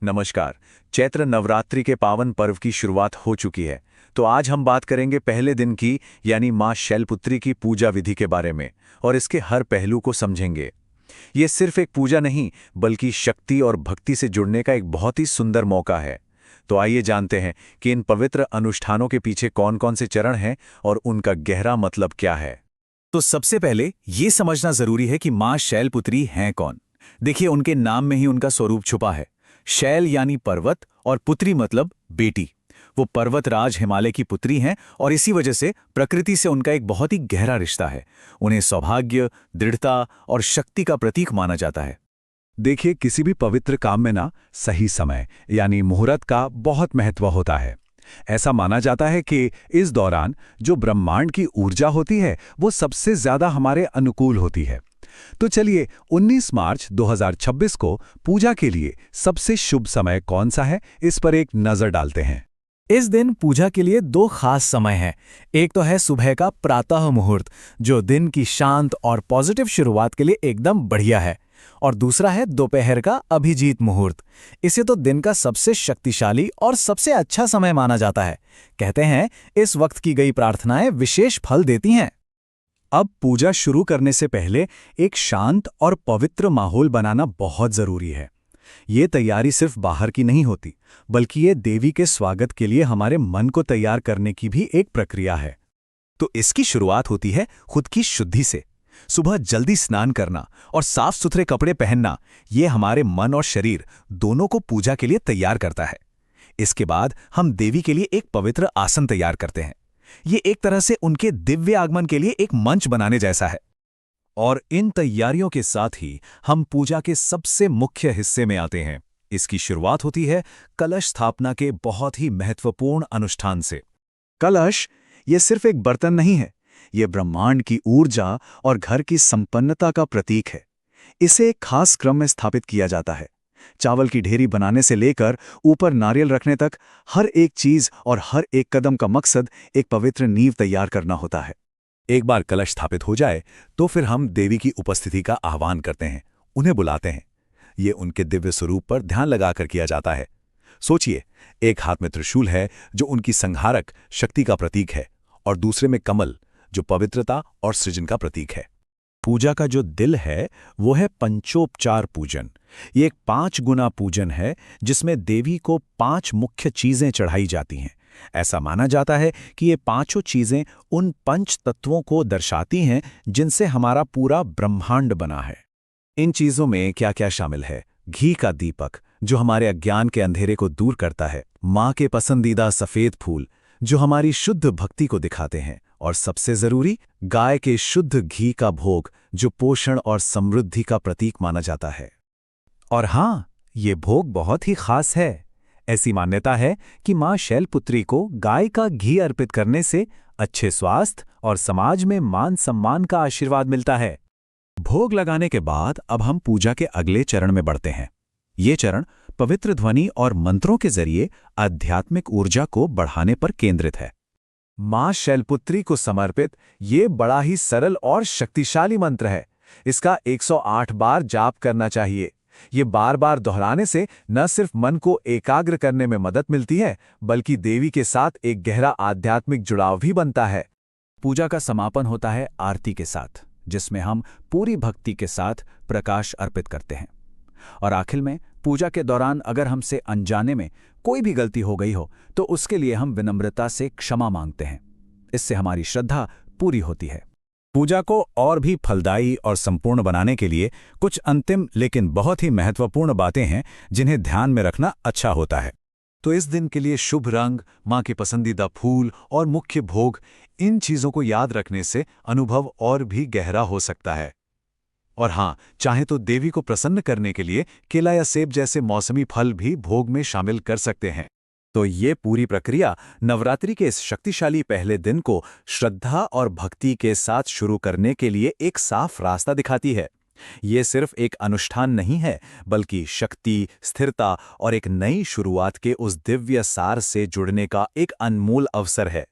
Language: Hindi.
नमस्कार। चैत्र नवरात्रि के पावन पर्व की शुरुआत हो चुकी है। तो आज हम बात करेंगे पहले दिन की यानी मां शैलपुत्री की पूजा विधि के बारे में और इसके हर पहलू को समझेंगे। ये सिर्फ एक पूजा नहीं बल्कि शक्ति और भक्ति से जुड़ने का एक बहुत ही सुंदर मौका है। तो आइए जानते हैं कि इन पवित्र अनुष्ठानों के पीछे कौन-कौन से चरण हैं और उनका गहरा मतलब क्या है। तो सबसे पहले ये समझना जरूरी है कि मां शैलपुत्री हैं कौन। देखिए, उनके नाम में ही उनका स्वरूप छुपा है। शैल यानी पर्वत और पुत्री मतलब बेटी। वो पर्वतराज हिमालय की पुत्री हैं और इसी वजह से प्रकृति से उनका एक बहुत ही गहरा रिश्ता है। उन्हें सौभाग्य, दृढ़ता और शक्ति का प्रतीक माना जाता है। देखिए, किसी भी पवित्र काम में ना सही समय यानी मुहूर्त का बहुत महत्व होता है। ऐसा माना जाता है कि इस दौरान जो ब्रह्मांड की ऊर्जा होती है वो सबसे ज्यादा हमारे अनुकूल होती है। तो चलिए 19 मार्च 2026 को पूजा के लिए सबसे शुभ समय कौन सा है, इस पर एक नजर डालते हैं। इस दिन पूजा के लिए दो खास समय हैं। एक तो है सुबह का प्रातः मुहूर्त, जो दिन की शांत और पॉजिटिव शुरुआत के लिए एकदम बढ़िया है, और दूसरा है दोपहर का अभिजीत मुहूर्त। इसे तो दिन का सबसे शक्तिशाली और सबसे अच्छा समय माना जाता है। कहते हैं इस वक्त की गई प्रार्थनाएं विशेष फल देती हैं। अब पूजा शुरू करने से पहले एक शांत और पवित्र माहौल बनाना बहुत जरूरी है। ये तैयारी सिर्फ बाहर की नहीं होती, बल्कि ये देवी के स्वागत के लिए हमारे मन को तैयार करने की भी एक प्रक्रिया है। तो इसकी शुरुआत होती है खुद की शुद्धि से। सुबह जल्दी स्नान करना और साफ सुथरे कपड़े पहनना, ये हमारे मन और शरीर दोनों को पूजा के लिए तैयार करता है। इसके बाद हम देवी के लिए एक पवित्र आसन तैयार करते हैं। ये एक तरह से उनके दिव्य आगमन के लिए एक मंच बनाने जैसा है। और इन तैयारियों के साथ ही हम पूजा के सबसे मुख्य हिस्से में आते हैं। इसकी शुरुआत होती है कलश स्थापना के बहुत ही महत्वपूर्ण अनुष्ठान से। कलश ये सिर्फ एक बर्तन नहीं है, ये ब्रह्मांड की ऊर्जा और घर की संपन्नता का प्रतीक है। इसे एक खास क्रम में स्थापित किया जाता है। चावल की ढेरी बनाने से लेकर ऊपर नारियल रखने तक हर एक चीज और हर एक कदम का मकसद एक पवित्र नींव तैयार करना होता है। एक बार कलश स्थापित हो जाए तो फिर हम देवी की उपस्थिति का आह्वान करते हैं, उन्हें बुलाते हैं। ये उनके दिव्य स्वरूप पर ध्यान लगाकर किया जाता है। सोचिए, एक हाथ में त्रिशूल है जो उनकी संहारक शक्ति का प्रतीक है, और दूसरे में कमल जो पवित्रता और सृजन का प्रतीक है। पूजा का जो दिल है वो है पंचोपचार पूजन। ये एक 5 गुना पूजन है जिसमें देवी को 5 मुख्य चीजें चढ़ाई जाती हैं। ऐसा माना जाता है कि ये पांचों चीजें उन पंच तत्वों को दर्शाती हैं जिनसे हमारा पूरा ब्रह्मांड बना है। इन चीजों में क्या क्या शामिल है? घी का दीपक जो हमारे अज्ञान के अंधेरे को दूर करता है, माँ के पसंदीदा सफेद फूल जो हमारी शुद्ध भक्ति को दिखाते हैं, और सबसे जरूरी गाय के शुद्ध घी का भोग जो पोषण और समृद्धि का प्रतीक माना जाता है। और हाँ, ये भोग बहुत ही खास है। ऐसी मान्यता है कि मां शैलपुत्री को गाय का घी अर्पित करने से अच्छे स्वास्थ्य और समाज में मान सम्मान का आशीर्वाद मिलता है। भोग लगाने के बाद अब हम पूजा के अगले चरण में बढ़ते हैं। ये चरण पवित्र ध्वनि और मंत्रों के जरिए आध्यात्मिक ऊर्जा को बढ़ाने पर केंद्रित है। मां शैलपुत्री को समर्पित ये बड़ा ही सरल और शक्तिशाली मंत्र है। इसका 108 बार जाप करना चाहिए। ये बार बार दोहराने से न सिर्फ मन को एकाग्र करने में मदद मिलती है, बल्कि देवी के साथ एक गहरा आध्यात्मिक जुड़ाव भी बनता है। पूजा का समापन होता है आरती के साथ, जिसमें हम पूरी भक्ति के साथ प्रकाश अर्पित करते हैं। और आखिर में पूजा के दौरान अगर हमसे अनजाने में कोई भी गलती हो गई हो तो उसके लिए हम विनम्रता से क्षमा मांगते हैं। इससे हमारी श्रद्धा पूरी होती है। पूजा को और भी फलदायी और संपूर्ण बनाने के लिए कुछ अंतिम लेकिन बहुत ही महत्वपूर्ण बातें हैं जिन्हें ध्यान में रखना अच्छा होता है। तो इस दिन के लिए शुभ रंग, मां के पसंदीदा फूल और मुख्य भोग, इन चीजों को याद रखने से अनुभव और भी गहरा हो सकता है। और हाँ, चाहे तो देवी को प्रसन्न करने के लिए केला या सेब जैसे मौसमी फल भी भोग में शामिल कर सकते हैं। तो ये पूरी प्रक्रिया नवरात्रि के इस शक्तिशाली पहले दिन को श्रद्धा और भक्ति के साथ शुरू करने के लिए एक साफ रास्ता दिखाती है। ये सिर्फ एक अनुष्ठान नहीं है, बल्कि शक्ति, स्थिरता और एक नई शुरुआत के उस दिव्य सार से जुड़ने का एक अनमोल अवसर है।